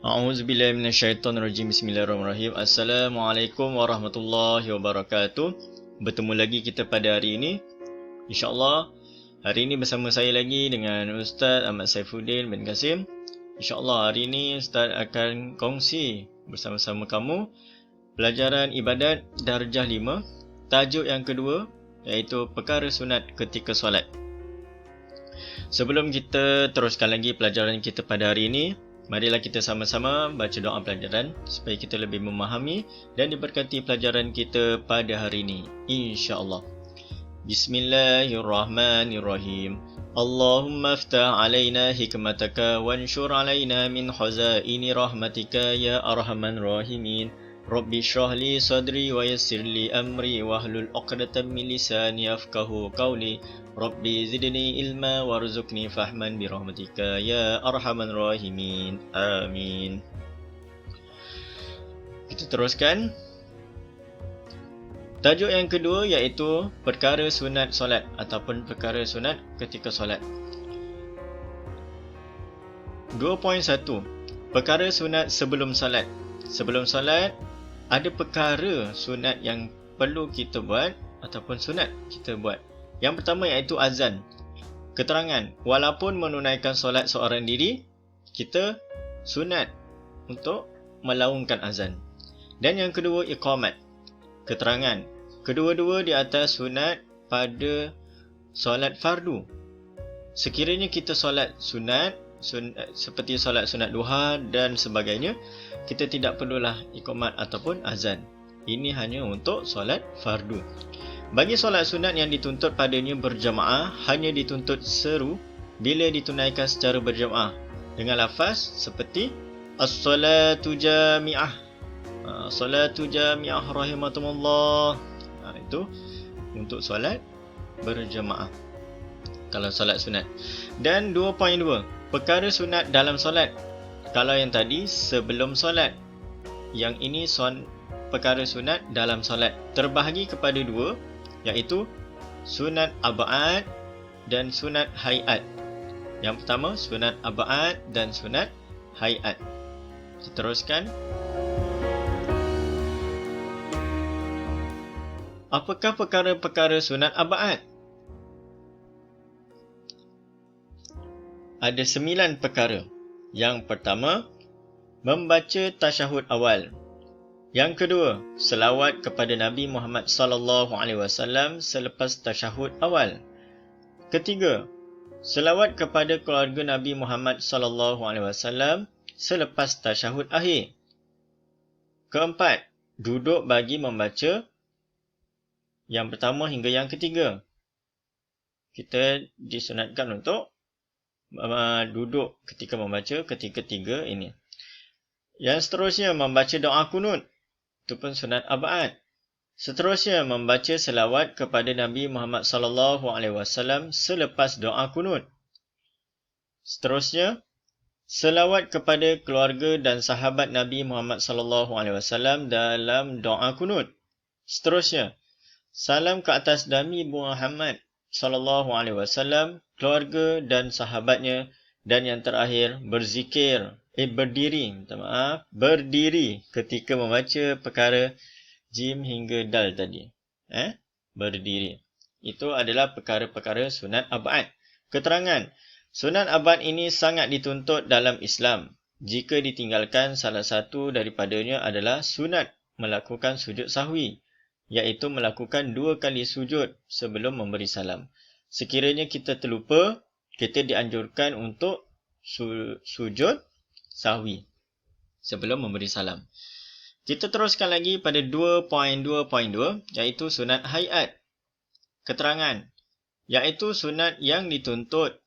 A'udzubillahi minasyaitonirrajim. Bismillahirrahmanirrahim. Assalamualaikum warahmatullahi wabarakatuh. Bertemu lagi kita pada hari ini. InsyaAllah hari ini bersama saya lagi dengan Ustaz Ahmad Saifuddin bin Kasim. InsyaAllah hari ini Ustaz akan kongsi bersama-sama kamu pelajaran ibadat darjah 5, tajuk yang kedua iaitu perkara sunat ketika solat. Sebelum kita teruskan lagi pelajaran kita pada hari ini, marilah kita sama-sama baca doa pelajaran supaya kita lebih memahami dan diberkati pelajaran kita pada hari ini, insya-Allah. Bismillahirrahmanirrahim. Allahumma aftah alaina hikmataka wanshur alaina min khazaini rahmatika ya arhamar rahimin. Rabbi shrah li sadri wa yassir li amri wahlul 'uqdatam min lisani yafqahu qawli. Rabbi zidni ilma warzuqni fahman bi rahmatika ya arhamar rahimin. Amin. Kita teruskan. Tajuk yang kedua iaitu perkara sunat solat ataupun perkara sunat ketika solat. 2.1. Perkara sunat sebelum solat. Sebelum solat, ada perkara sunat yang perlu kita buat ataupun sunat kita buat. Yang pertama iaitu azan. Keterangan, walaupun menunaikan solat seorang diri, kita sunat untuk melaungkan azan. Dan yang kedua, iqamat. Keterangan, kedua-dua di atas sunat pada solat fardu. Sekiranya kita solat sunat seperti solat sunat duha dan sebagainya, kita tidak perlulah iqamat ataupun azan. Ini hanya untuk solat fardu. Bagi solat sunat yang dituntut padanya berjamaah, hanya dituntut seru bila ditunaikan secara berjamaah dengan lafaz seperti as-salatu jami'ah. Salatu jami'ah rahimakumullah. Itu untuk solat berjamaah kalau solat sunat. Dan 2.2, perkara sunat dalam solat. Kalau yang tadi sebelum solat, yang ini perkara sunat dalam solat. Terbahagi kepada dua, iaitu sunat ab'ad dan sunat hayat. Yang pertama, sunat ab'ad dan sunat hayat. Kita teruskan. Apakah perkara-perkara sunat ab'ad? Ada 9 perkara. Yang pertama, membaca tasyahud awal. Yang kedua, selawat kepada Nabi Muhammad sallallahu alaihi wasallam selepas tasyahud awal. Ketiga, selawat kepada keluarga Nabi Muhammad sallallahu alaihi wasallam selepas tasyahud akhir. Keempat, duduk bagi membaca yang pertama hingga yang ketiga. Kita disunatkan untuk duduk ketika membaca ketiga-tiga ini. Yang seterusnya, membaca doa kunut. Itu pun sunat ab'ad. Seterusnya, membaca selawat kepada Nabi Muhammad sallallahu alaihi wasallam selepas doa kunut. Seterusnya, selawat kepada keluarga dan sahabat Nabi Muhammad sallallahu alaihi wasallam dalam doa kunut. Seterusnya, salam ke atas Nabi Muhammad sallallahu alaihi wasallam, keluarga dan sahabatnya, dan yang terakhir berdiri ketika membaca perkara jim hingga dal tadi. Berdiri. Itu adalah perkara-perkara sunat ab'ad. Keterangan, sunat ab'ad ini sangat dituntut dalam Islam. Jika ditinggalkan salah satu daripadanya adalah sunat melakukan sujud sahwi, iaitu melakukan 2 kali sujud sebelum memberi salam. Sekiranya kita terlupa, kita dianjurkan untuk sujud sahwi sebelum memberi salam. Kita teruskan lagi pada 2.2.2, iaitu sunat hayat. Keterangan, iaitu sunat yang dituntut,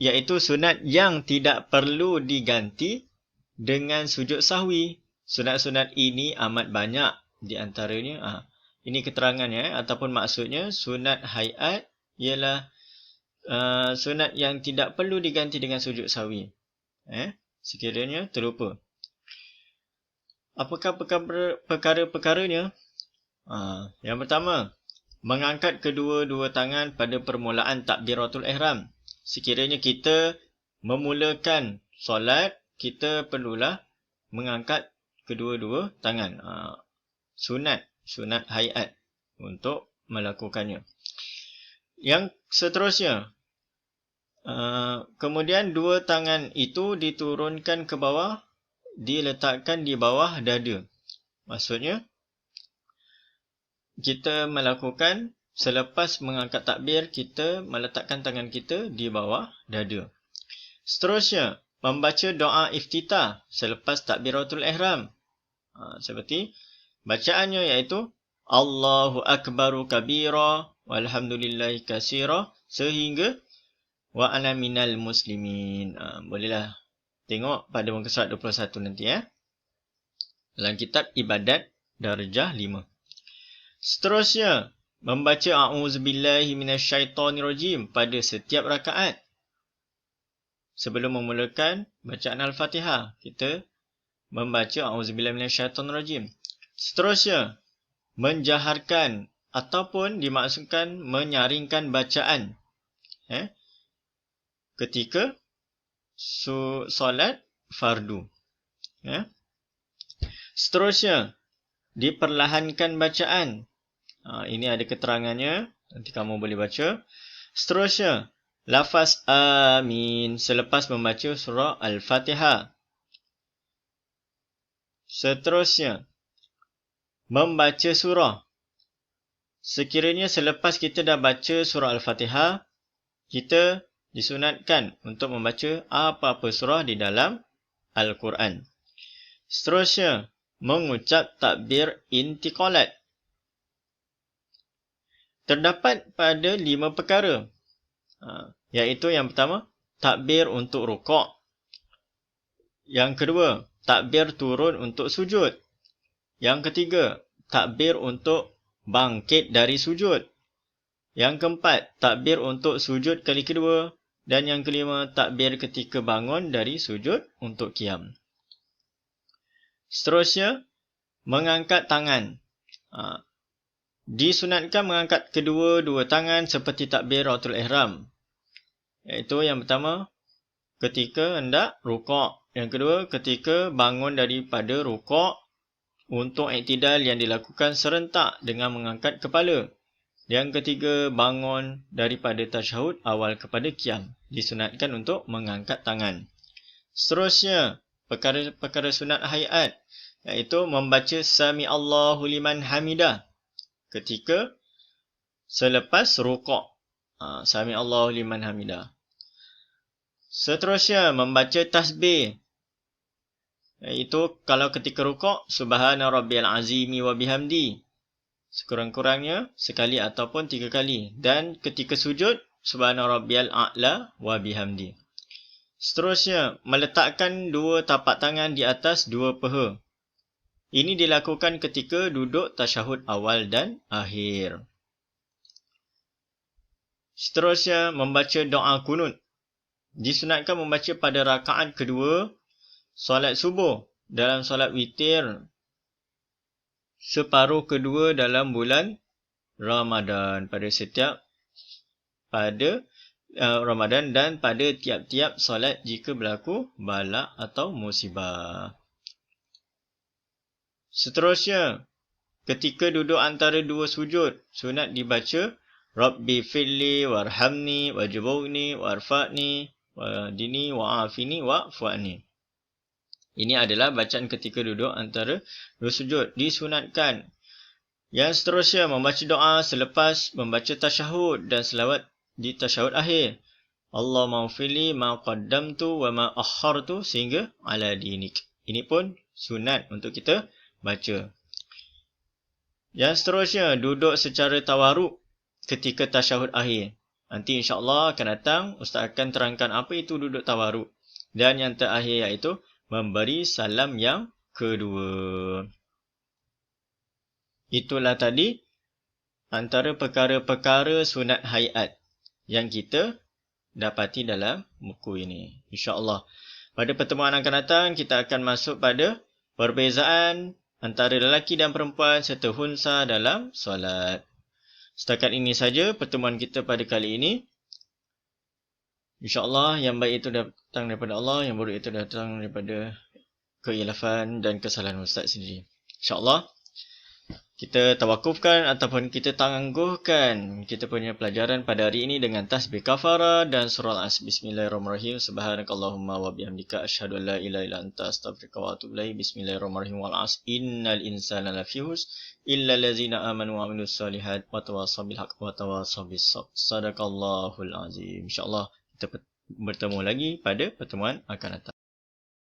iaitu sunat yang tidak perlu diganti dengan sujud sahwi. Sunat-sunat ini amat banyak. Di antaranya, ini keterangannya ataupun maksudnya, sunat hayat ialah sunat yang tidak perlu diganti dengan sujud sahwi. Sekiranya terlupa. Apakah perkara-perkaranya? Yang pertama, mengangkat kedua-dua tangan pada permulaan takbiratul ihram. Sekiranya kita memulakan solat kita perlulah mengangkat kedua-dua tangan. Sunat hayat untuk melakukannya. Yang seterusnya, kemudian dua tangan itu diturunkan ke bawah, diletakkan di bawah dada. Maksudnya, kita melakukan selepas mengangkat takbir, kita meletakkan tangan kita di bawah dada. Seterusnya, membaca doa iftitah selepas takbiratul ihram. Seperti bacaannya iaitu Allahu Akbaru kabira walhamdulillahi katsira sehingga wa ana minal muslimin. Bolehlah tengok pada muka surat 21 nanti dalam kitab ibadat darjah 5. Seterusnya, membaca a'udzubillahi minasyaitonirrajim pada setiap rakaat. Sebelum memulakan bacaan Al-Fatihah, kita membaca a'udzubillahi minasyaitonirrajim. Seterusnya, menjaharkan ataupun dimaksudkan menyaringkan bacaan ketika solat fardu. Seterusnya, diperlahankan bacaan. Ini ada keterangannya, nanti kamu boleh baca. Seterusnya, lafaz amin selepas membaca surah Al-Fatihah. Seterusnya, membaca surah. Sekiranya selepas kita dah baca surah Al-Fatihah, kita disunatkan untuk membaca apa-apa surah di dalam Al-Quran. Seterusnya, mengucap takbir intiqalat. Terdapat pada 5 perkara. Iaitu yang pertama, takbir untuk rukuk. Yang kedua, takbir turun untuk sujud. Yang ketiga, takbir untuk bangkit dari sujud. Yang keempat, takbir untuk sujud kali kedua. Dan yang kelima, takbir ketika bangun dari sujud untuk qiyam. Seterusnya, mengangkat tangan. Disunatkan mengangkat kedua-dua tangan seperti takbiratul ihram. Iaitu yang pertama, ketika hendak rukuk. Yang kedua, ketika bangun daripada rukuk untuk i'tidal yang dilakukan serentak dengan mengangkat kepala. Yang ketiga, bangun daripada tasyahud awal kepada qiyam. Disunatkan untuk mengangkat tangan. Seterusnya, perkara sunat hayat. Iaitu membaca Sami Allahu liman hamidah ketika selepas rukuk. Sami Allahu liman hamidah. Seterusnya, membaca tasbih. Iaitu kalau ketika rukuk, Subhana rabbiyal azimi wa bihamdi. Sekurang-kurangnya sekali ataupun 3 kali. Dan ketika sujud, Subhana rabbiyal a'la wa bihamdi. Seterusnya, meletakkan 2 tapak tangan di atas 2 paha. Ini dilakukan ketika duduk tasyahud awal dan akhir. Seterusnya, membaca doa kunut. Disunatkan membaca pada rakaat kedua solat subuh, dalam solat witir, separuh kedua dalam bulan Ramadan, pada Ramadan dan pada tiap-tiap solat jika berlaku bala atau musibah. Seterusnya, ketika duduk antara 2 sujud, sunat dibaca Rabbi firli warhamni wajburni warfa'ni wadini wa'afini wa'fu'ani. Ini adalah bacaan ketika duduk antara 2 sujud. Disunatkan. Yang seterusnya, membaca doa selepas membaca tasyahud dan selawat di tasyahud akhir. Allahumma ghfirli ma qaddamtu wa ma akhartu sehingga ala dinik. Ini pun sunat untuk kita baca. Yang seterusnya, duduk secara tawaruk ketika tasyahud akhir. Nanti insya-Allah akan datang, Ustaz akan terangkan apa itu duduk tawaruk. Dan yang terakhir iaitu memberi salam yang kedua. Itulah tadi antara perkara-perkara sunat hayat yang kita dapati dalam buku ini. InsyaAllah. Pada pertemuan akan datang, kita akan masuk pada perbezaan antara lelaki dan perempuan serta hunsa dalam solat. Setakat ini saja pertemuan kita pada kali ini. InsyaAllah yang baik itu datang daripada Allah, yang buruk itu datang daripada keilafan dan kesalahan Ustaz sendiri. InsyaAllah kita tawakufkan ataupun kita tangguhkan kita punya pelajaran pada hari ini dengan tasbih kafara dan surah Al-As. Bismillahirrahmanirrahim. Subhanakallahumma wa bihamdika asyhadu an la ilaha illa anta astaghfiruka wa atubu ilaik. Bismillahirrahmanirrahim. Wal 'asr innal insana lafi khusr illa allazina amanu wa 'amilus solihat wa tawassaw bil haqq wa tawassaw bis sabr. Sadaqallahul azim. InsyaAllah kita bertemu lagi pada pertemuan akan datang.